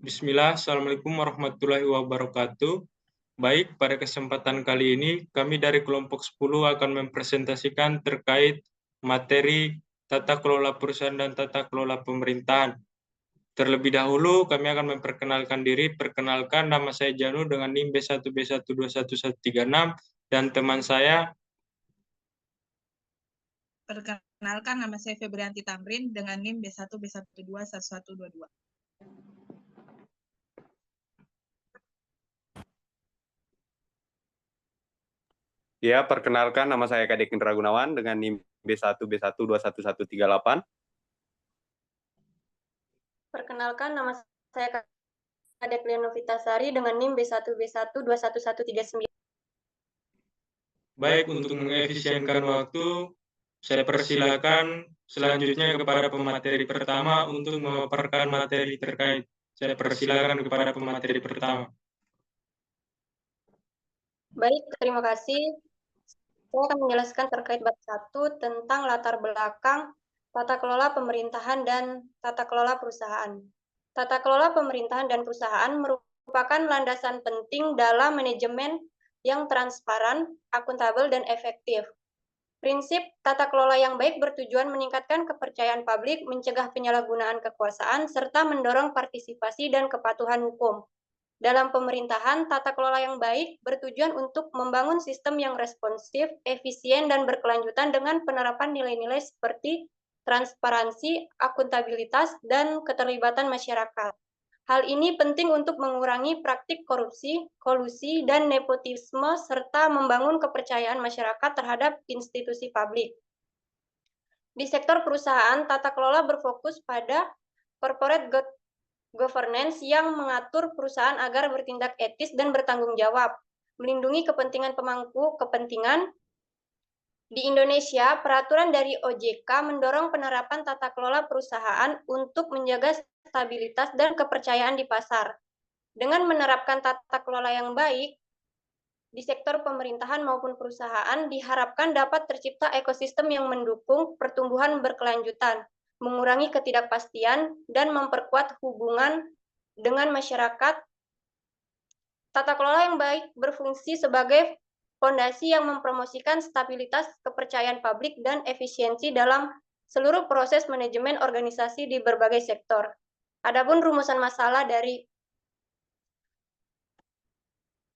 Bismillah, Assalamualaikum warahmatullahi wabarakatuh. Baik, pada kesempatan kali ini kami dari kelompok 10 akan mempresentasikan terkait materi tata kelola perusahaan dan tata kelola pemerintahan. Terlebih dahulu kami akan memperkenalkan diri. Perkenalkan, nama saya Janu dengan NIM B1B1211136 dan teman saya. Perkenalkan, nama saya Febrianti Tamrin dengan NIM B1B1211122. Ya, perkenalkan nama saya Kadek Indra Gunawan dengan NIM B1B1211138. Perkenalkan, nama saya Kadek Lianovitasari dengan NIM B1B1211139. Baik, untuk mengefisienkan waktu, saya persilakan selanjutnya kepada pemateri pertama untuk memaparkan materi terkait. Saya persilakan kepada pemateri pertama. Baik, terima kasih. Saya akan menjelaskan terkait bab 1 tentang latar belakang tata kelola pemerintahan dan tata kelola perusahaan. Tata kelola pemerintahan dan perusahaan merupakan landasan penting dalam manajemen yang transparan, akuntabel, dan efektif. Prinsip tata kelola yang baik bertujuan meningkatkan kepercayaan publik, mencegah penyalahgunaan kekuasaan, serta mendorong partisipasi dan kepatuhan hukum. Dalam pemerintahan, tata kelola yang baik bertujuan untuk membangun sistem yang responsif, efisien, dan berkelanjutan dengan penerapan nilai-nilai seperti transparansi, akuntabilitas, dan keterlibatan masyarakat. Hal ini penting untuk mengurangi praktik korupsi, kolusi, dan nepotisme, serta membangun kepercayaan masyarakat terhadap institusi publik. Di sektor perusahaan, tata kelola berfokus pada corporate governance yang mengatur perusahaan agar bertindak etis dan bertanggung jawab, melindungi kepentingan pemangku kepentingan. Di Indonesia, peraturan dari OJK mendorong penerapan tata kelola perusahaan untuk menjaga stabilitas dan kepercayaan di pasar. Dengan menerapkan tata kelola yang baik, di sektor pemerintahan maupun perusahaan diharapkan dapat tercipta ekosistem yang mendukung pertumbuhan berkelanjutan, mengurangi ketidakpastian, dan memperkuat hubungan dengan masyarakat. Tata kelola yang baik berfungsi sebagai fondasi yang mempromosikan stabilitas, kepercayaan publik, dan efisiensi dalam seluruh proses manajemen organisasi di berbagai sektor. Adapun rumusan masalah dari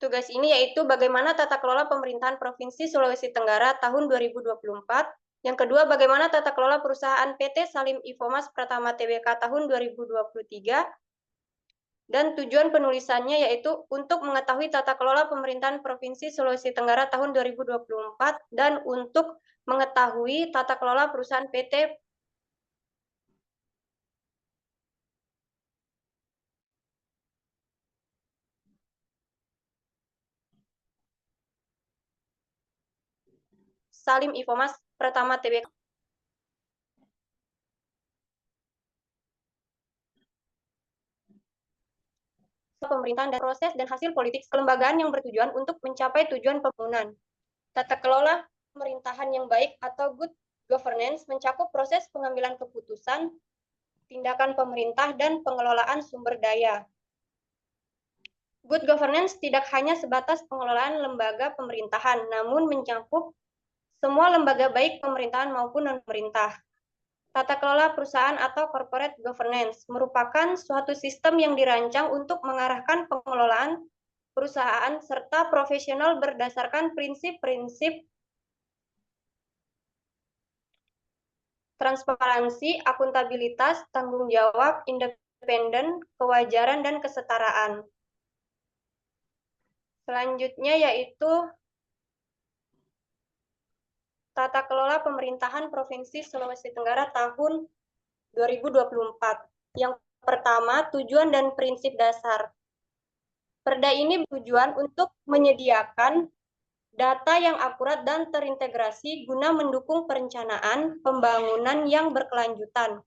tugas ini yaitu bagaimana tata kelola pemerintahan Provinsi Sulawesi Tenggara tahun 2024. Yang kedua, bagaimana tata kelola perusahaan PT Salim Infomas Pratama Tbk tahun 2023. Dan tujuan penulisannya yaitu untuk mengetahui tata kelola pemerintahan Provinsi Sulawesi Tenggara tahun 2024 dan untuk mengetahui tata kelola perusahaan PT Salim Infomas Pratama Tbk. Pemerintahan dan proses dan hasil politik kelembagaan yang bertujuan untuk mencapai tujuan pembangunan. Tata kelola pemerintahan yang baik atau good governance mencakup proses pengambilan keputusan, tindakan pemerintah, dan pengelolaan sumber daya. Good governance tidak hanya sebatas pengelolaan lembaga pemerintahan, namun mencakup semua lembaga baik pemerintahan maupun non-pemerintah. Tata kelola perusahaan atau corporate governance merupakan suatu sistem yang dirancang untuk mengarahkan pengelolaan perusahaan serta profesional berdasarkan prinsip-prinsip transparansi, akuntabilitas, tanggung jawab, independen, kewajaran, dan kesetaraan. Selanjutnya yaitu Tata Kelola Pemerintahan Provinsi Sulawesi Tenggara tahun 2024. Yang pertama, tujuan dan prinsip dasar. Perda ini bertujuan untuk menyediakan data yang akurat dan terintegrasi guna mendukung perencanaan pembangunan yang berkelanjutan.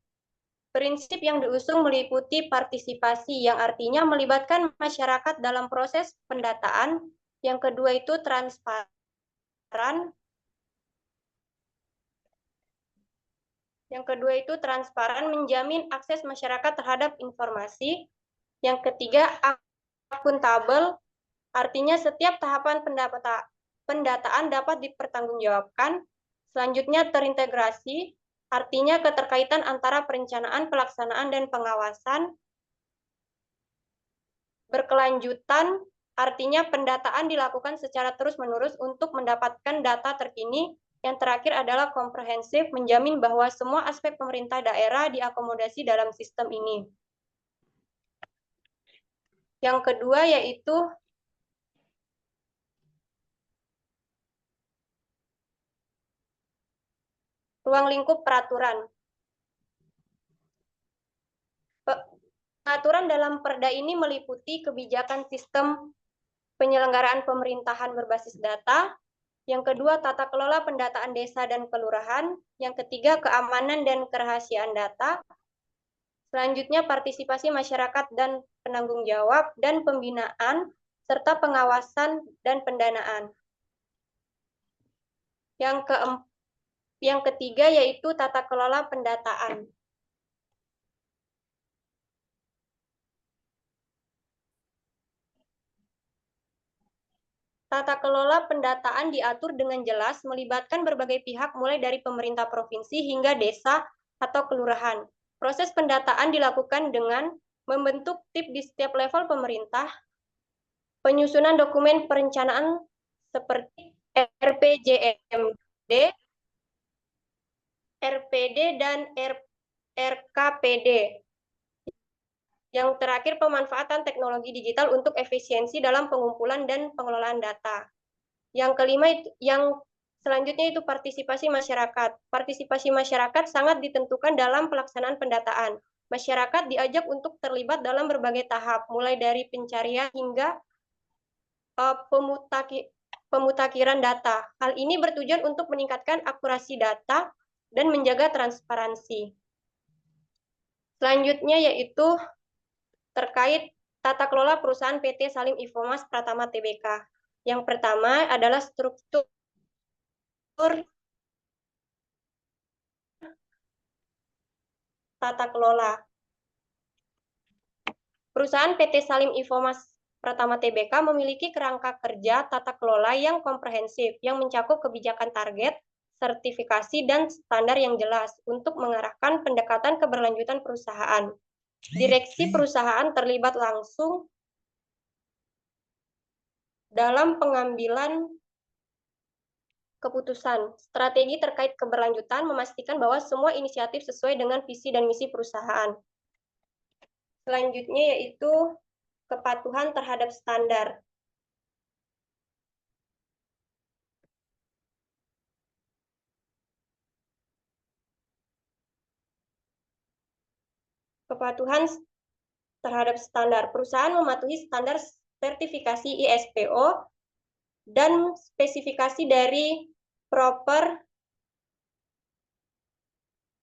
Prinsip yang diusung meliputi partisipasi, yang artinya melibatkan masyarakat dalam proses pendataan. Yang kedua itu transparan. Yang kedua itu transparan, menjamin akses masyarakat terhadap informasi. Yang ketiga, akuntabel, artinya setiap tahapan pendataan dapat dipertanggungjawabkan. Selanjutnya, terintegrasi, artinya keterkaitan antara perencanaan, pelaksanaan, dan pengawasan. Berkelanjutan, artinya pendataan dilakukan secara terus-menerus untuk mendapatkan data terkini. Yang terakhir adalah komprehensif, menjamin bahwa semua aspek pemerintah daerah diakomodasi dalam sistem ini. Yang kedua yaitu ruang lingkup peraturan. Peraturan dalam Perda ini meliputi kebijakan sistem penyelenggaraan pemerintahan berbasis data. Yang kedua, tata kelola pendataan desa dan kelurahan. Yang ketiga, keamanan dan kerahasiaan data. Selanjutnya, partisipasi masyarakat dan penanggung jawab dan pembinaan, serta pengawasan dan pendanaan. Yang ketiga yaitu tata kelola pendataan. Tata kelola pendataan diatur dengan jelas melibatkan berbagai pihak mulai dari pemerintah provinsi hingga desa atau kelurahan. Proses pendataan dilakukan dengan membentuk tim di setiap level pemerintah, penyusunan dokumen perencanaan seperti RPJMD, RPD, dan RKPD. Yang terakhir, pemanfaatan teknologi digital untuk efisiensi dalam pengumpulan dan pengelolaan data. Yang kelima, yang selanjutnya itu partisipasi masyarakat. Partisipasi masyarakat sangat ditentukan dalam pelaksanaan pendataan. Masyarakat diajak untuk terlibat dalam berbagai tahap, mulai dari pencarian hingga pemutakhiran data. Hal ini bertujuan untuk meningkatkan akurasi data dan menjaga transparansi. Selanjutnya yaitu terkait tata kelola perusahaan PT Salim Infomas Pratama Tbk. Yang pertama adalah struktur tata kelola. Perusahaan PT Salim Infomas Pratama Tbk memiliki kerangka kerja tata kelola yang komprehensif, yang mencakup kebijakan target, sertifikasi, dan standar yang jelas untuk mengarahkan pendekatan keberlanjutan perusahaan. Direksi perusahaan terlibat langsung dalam pengambilan keputusan. Strategi terkait keberlanjutan memastikan bahwa semua inisiatif sesuai dengan visi dan misi perusahaan. Selanjutnya yaitu kepatuhan terhadap standar. Kepatuhan terhadap standar. Perusahaan mematuhi standar sertifikasi ISPO dan spesifikasi dari proper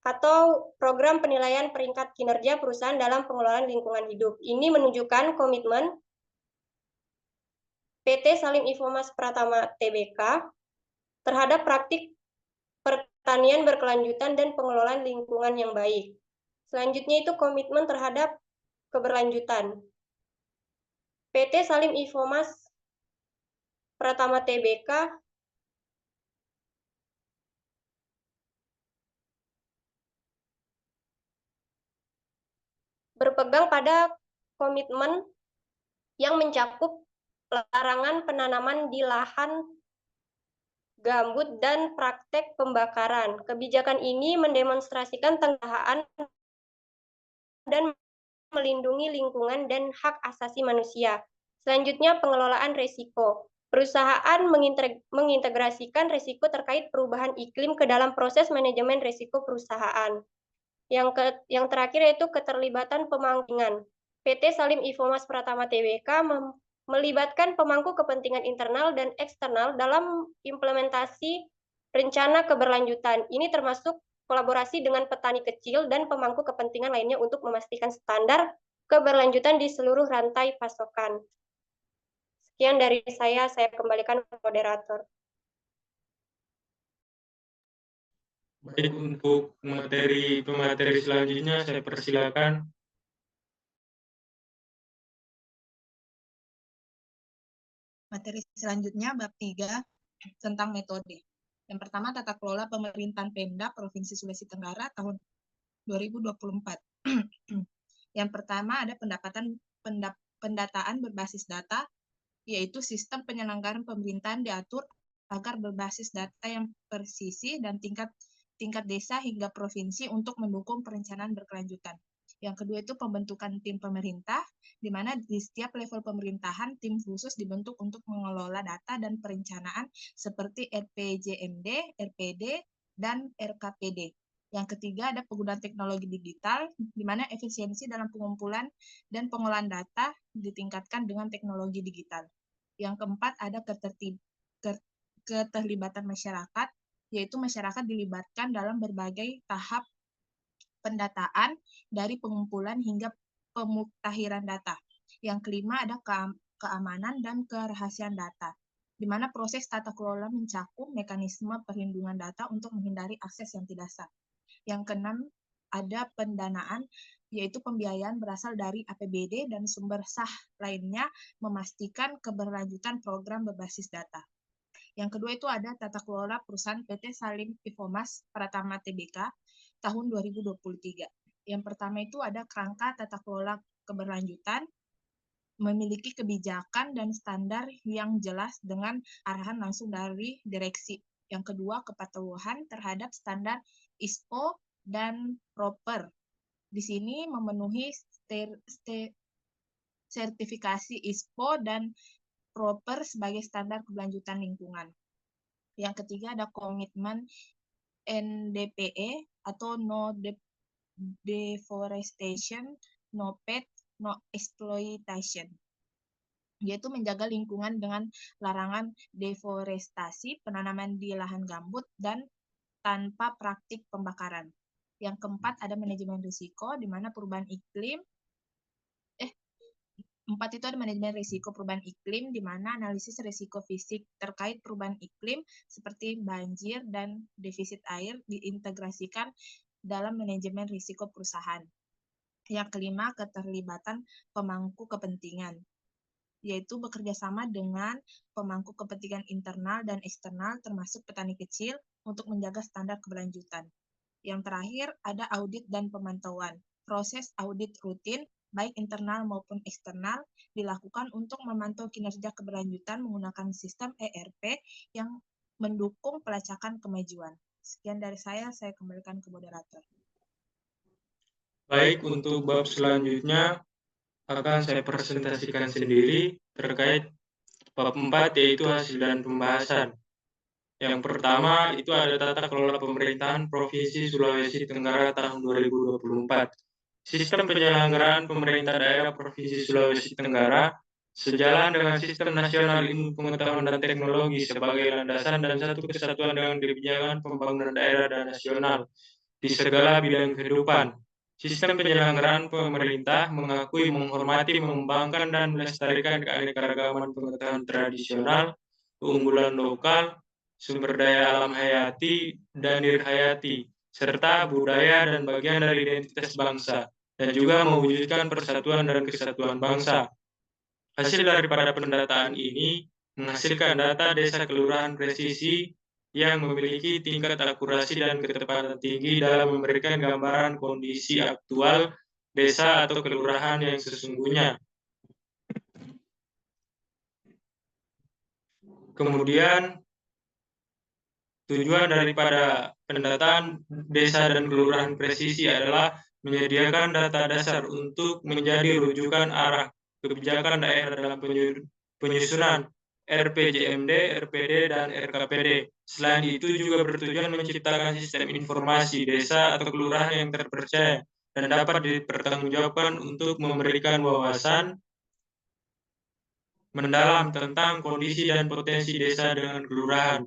atau program penilaian peringkat kinerja perusahaan dalam pengelolaan lingkungan hidup. Ini menunjukkan komitmen PT Salim Infomas Pratama Tbk terhadap praktik pertanian berkelanjutan dan pengelolaan lingkungan yang baik. Selanjutnya itu komitmen terhadap keberlanjutan. PT Salim Infomas Pratama Tbk berpegang pada komitmen yang mencakup larangan penanaman di lahan gambut dan praktek pembakaran. Kebijakan ini mendemonstrasikan tanggapan dan melindungi lingkungan dan hak asasi manusia. Selanjutnya, pengelolaan risiko. Perusahaan mengintegrasikan risiko terkait perubahan iklim ke dalam proses manajemen risiko perusahaan. Yang terakhir yaitu keterlibatan pemangkingan. PT Salim Infomas Pratama Tbk melibatkan pemangku kepentingan internal dan eksternal dalam implementasi rencana keberlanjutan. Ini termasuk kolaborasi dengan petani kecil dan pemangku kepentingan lainnya untuk memastikan standar keberlanjutan di seluruh rantai pasokan. Sekian dari saya kembalikan ke moderator. Baik, untuk pemateri selanjutnya saya persilakan Materi selanjutnya bab 3 tentang metode. Yang pertama tata kelola pemerintahan Pemda Provinsi Sulawesi Tenggara tahun 2024. Yang pertama ada pendataan berbasis data, yaitu sistem penyelenggaraan pemerintahan diatur agar berbasis data yang presisi dan tingkat desa hingga provinsi untuk mendukung perencanaan berkelanjutan. Yang kedua itu pembentukan tim pemerintah, di mana di setiap level pemerintahan tim khusus dibentuk untuk mengelola data dan perencanaan seperti RPJMD, RPD, dan RKPD. Yang ketiga ada penggunaan teknologi digital, di mana efisiensi dalam pengumpulan dan pengolahan data ditingkatkan dengan teknologi digital. Yang keempat ada keterlibatan masyarakat, yaitu masyarakat dilibatkan dalam berbagai tahap pendataan dari pengumpulan hingga pemuktahiran data. Yang kelima ada keamanan dan kerahasiaan data, di mana proses tata kelola mencakup mekanisme perlindungan data untuk menghindari akses yang tidak sah. Yang keenam ada pendanaan, yaitu pembiayaan berasal dari APBD dan sumber sah lainnya memastikan keberlanjutan program berbasis data. Yang kedua itu ada tata kelola perusahaan PT Salim Infomas Pratama Tbk tahun 2023. Yang pertama itu ada kerangka tata kelola keberlanjutan, memiliki kebijakan dan standar yang jelas dengan arahan langsung dari direksi. Yang kedua, kepatuhan terhadap standar ISO dan proper. Di sini memenuhi sertifikasi ISO dan proper sebagai standar keberlanjutan lingkungan. Yang ketiga ada komitmen NDPE atau no deforestation, no pet, no exploitation, yaitu menjaga lingkungan dengan larangan deforestasi, penanaman di lahan gambut, dan tanpa praktik pembakaran. Yang keempat ada manajemen risiko, di mana perubahan iklim, Empat itu ada manajemen risiko perubahan iklim, di mana analisis risiko fisik terkait perubahan iklim seperti banjir dan defisit air diintegrasikan dalam manajemen risiko perusahaan. Yang kelima, keterlibatan pemangku kepentingan, yaitu bekerja sama dengan pemangku kepentingan internal dan eksternal termasuk petani kecil untuk menjaga standar keberlanjutan. Yang terakhir, ada audit dan pemantauan. Proses audit rutin baik internal maupun eksternal, dilakukan untuk memantau kinerja keberlanjutan menggunakan sistem ERP yang mendukung pelacakan kemajuan. Sekian dari saya kembalikan ke moderator. Baik, untuk bab selanjutnya akan saya presentasikan sendiri terkait bab 4, yaitu hasil dan pembahasan. Yang pertama itu ada tata kelola pemerintahan Provinsi Sulawesi Tenggara tahun 2024. Sistem penyelenggaraan pemerintah daerah Provinsi Sulawesi Tenggara sejalan dengan Sistem Nasional Ilmu Pengetahuan dan Teknologi sebagai landasan dan satu kesatuan dengan kebijakan pembangunan daerah dan nasional di segala bidang kehidupan. Sistem penyelenggaraan pemerintah mengakui, menghormati, mengembangkan, dan melestarikan keanekaragaman pengetahuan tradisional, keunggulan lokal, sumber daya alam hayati dan nirhayati, serta budaya dan bagian dari identitas bangsa, dan juga mewujudkan persatuan dan kesatuan bangsa. Hasil daripada pendataan ini menghasilkan data desa kelurahan presisi yang memiliki tingkat akurasi dan ketepatan tinggi dalam memberikan gambaran kondisi aktual desa atau kelurahan yang sesungguhnya. Kemudian, tujuan daripada pendataan desa dan kelurahan presisi adalah menyediakan data dasar untuk menjadi rujukan arah kebijakan daerah dalam penyusunan RPJMD, RPD, dan RKPD. Selain itu juga bertujuan menciptakan sistem informasi desa atau kelurahan yang terpercaya dan dapat dipertanggungjawabkan untuk memberikan wawasan mendalam tentang kondisi dan potensi desa dengan kelurahan.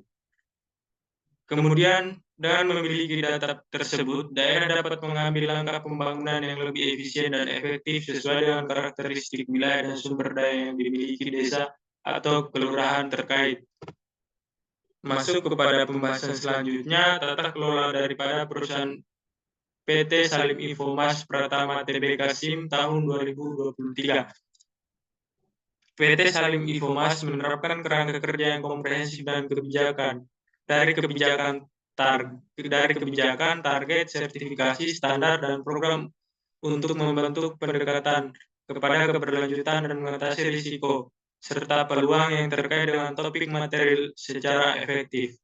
Kemudian, dengan memiliki data tersebut, daerah dapat mengambil langkah pembangunan yang lebih efisien dan efektif sesuai dengan karakteristik wilayah dan sumber daya yang dimiliki desa atau kelurahan terkait. Masuk kepada pembahasan selanjutnya, tata kelola daripada perusahaan PT Salim Infomas Pratama Tbk SIM tahun 2023. PT Salim Infomas menerapkan kerangka kerja yang komprehensif dan kebijakan. Dari kebijakan, target, sertifikasi, standar, dan program untuk membentuk pendekatan kepada keberlanjutan dan mengatasi risiko, serta peluang yang terkait dengan topik materi secara efektif.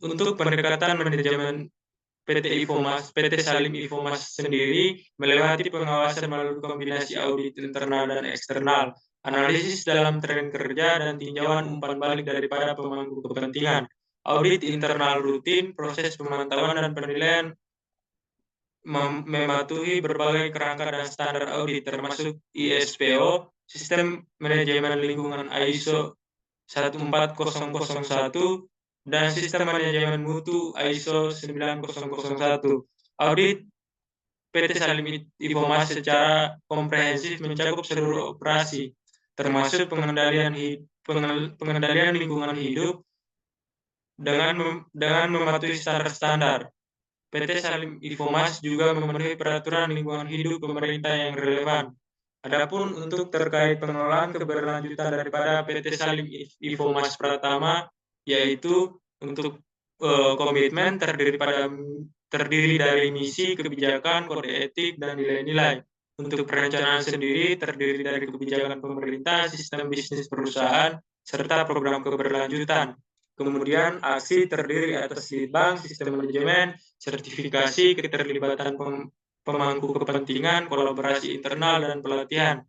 Untuk pendekatan manajemen PT Salim Infomas sendiri melewati pengawasan melalui kombinasi audit internal dan eksternal, analisis dalam tren kerja, dan tinjauan umpan balik daripada pemangku kepentingan. Audit internal rutin, proses pemantauan dan penilaian mematuhi berbagai kerangka dan standar audit, termasuk ISPO, Sistem Manajemen Lingkungan ISO 14001, dan Sistem Manajemen Mutu ISO 9001. Audit PT Salim Infomas secara komprehensif mencakup seluruh operasi, termasuk pengendalian lingkungan hidup dengan mematuhi standar-standar. PT Salim Infomas juga memenuhi peraturan lingkungan hidup pemerintah yang relevan. Adapun untuk terkait pengelolaan keberlanjutan daripada PT Salim Infomas Pratama, yaitu untuk komitmen terdiri dari misi, kebijakan, kode etik, dan nilai-nilai. Untuk perencanaan sendiri terdiri dari kebijakan pemerintah, sistem bisnis perusahaan, serta program keberlanjutan. Kemudian aksi terdiri atas lead-bank, sistem manajemen, sertifikasi, keterlibatan pemangku kepentingan, kolaborasi internal, dan pelatihan.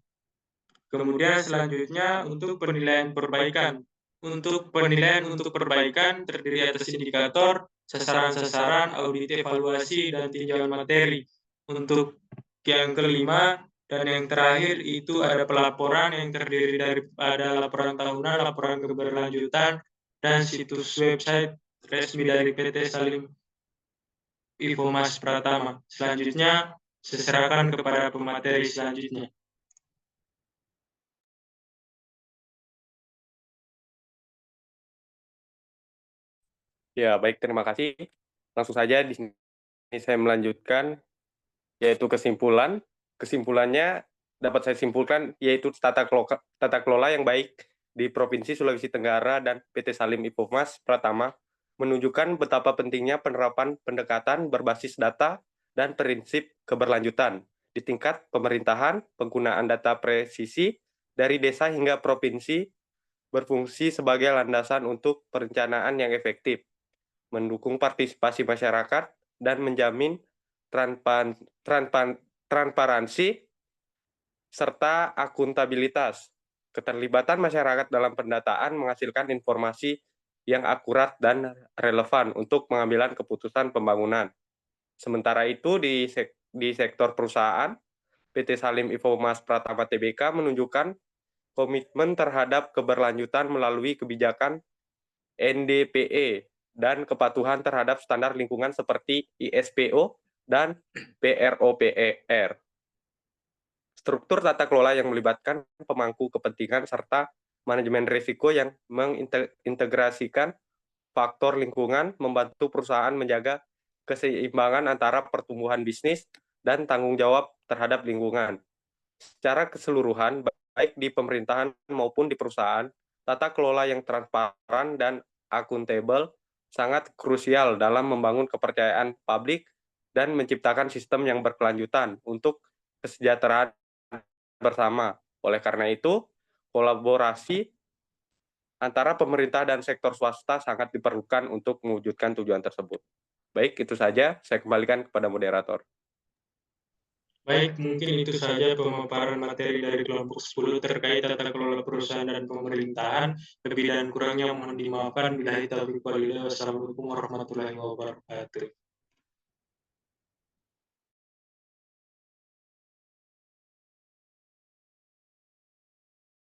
Kemudian selanjutnya untuk penilaian perbaikan. Untuk penilaian untuk perbaikan terdiri atas indikator, sasaran-sasaran, audit evaluasi, dan tinjauan materi. Untuk yang kelima dan yang terakhir itu ada pelaporan yang terdiri daripada laporan tahunan, laporan keberlanjutan, dan situs website resmi dari PT Salim Infomas Pratama. Selanjutnya, saya serahkan kepada pemateri selanjutnya. Ya, baik, terima kasih. Langsung saja di sini saya melanjutkan, yaitu kesimpulan. Kesimpulannya dapat saya simpulkan, yaitu tata kelola yang baik di Provinsi Sulawesi Tenggara dan PT Salim Infomas Pratama menunjukkan betapa pentingnya penerapan pendekatan berbasis data dan prinsip keberlanjutan di tingkat pemerintahan. Penggunaan data presisi dari desa hingga provinsi berfungsi sebagai landasan untuk perencanaan yang efektif, mendukung partisipasi masyarakat, dan menjamin transparansi serta akuntabilitas. Keterlibatan masyarakat dalam pendataan menghasilkan informasi yang akurat dan relevan untuk pengambilan keputusan pembangunan. Sementara itu, di sektor perusahaan, PT Salim Infomas Pratama Tbk menunjukkan komitmen terhadap keberlanjutan melalui kebijakan NDPE dan kepatuhan terhadap standar lingkungan seperti ISPO dan PROPER. Struktur tata kelola yang melibatkan pemangku kepentingan serta manajemen risiko yang mengintegrasikan faktor lingkungan membantu perusahaan menjaga keseimbangan antara pertumbuhan bisnis dan tanggung jawab terhadap lingkungan. Secara keseluruhan, baik di pemerintahan maupun di perusahaan, tata kelola yang transparan dan akuntabel sangat krusial dalam membangun kepercayaan publik dan menciptakan sistem yang berkelanjutan untuk kesejahteraan bersama. Oleh karena itu, kolaborasi antara pemerintah dan sektor swasta sangat diperlukan untuk mewujudkan tujuan tersebut. Baik, itu saja. Saya kembalikan kepada moderator. Baik, mungkin itu saja pemaparan materi dari kelompok 10 terkait tata kelola perusahaan dan pemerintahan. Lebih dan kurangnya mohon dimaafkan. Billahi taufiq walhidayah. Wassalamualaikum warahmatullahi wabarakatuh.